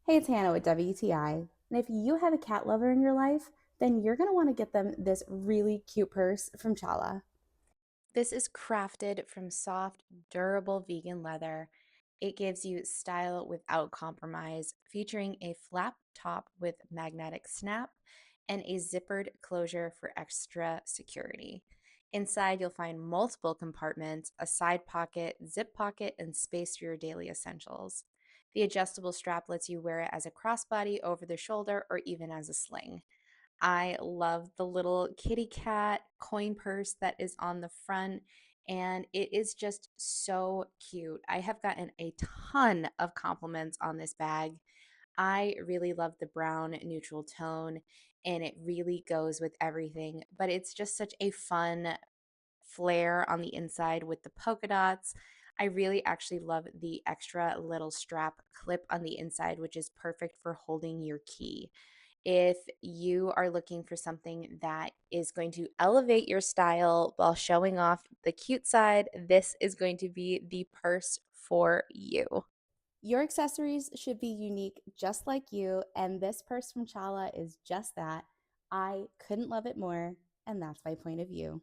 Hey, it's Hannah with WTI. And if you have a cat lover in your life, then you're going to want to get them this really cute purse from Chala. This is crafted from soft, durable vegan leather. It gives you style without compromise, featuring a flap top with magnetic snap and a zippered closure for extra security. Inside, you'll find multiple compartments, a side pocket, zip pocket, and space for your daily essentials. The adjustable strap lets you wear it as a crossbody over the shoulder or even as a sling. I love the little kitty cat coin purse that is on the front, and it is just so cute. I have gotten a ton of compliments on this bag. I really love the brown neutral tone, and it really goes with everything, but it's just such a fun flare on the inside with the polka dots. I really actually love the extra little strap clip on the inside, which is perfect for holding your key. If you are looking for something that is going to elevate your style while showing off the cute side, this is going to be the purse for you. Your accessories should be unique just like you, and this purse from Chala is just that. I couldn't love it more, and that's my point of view.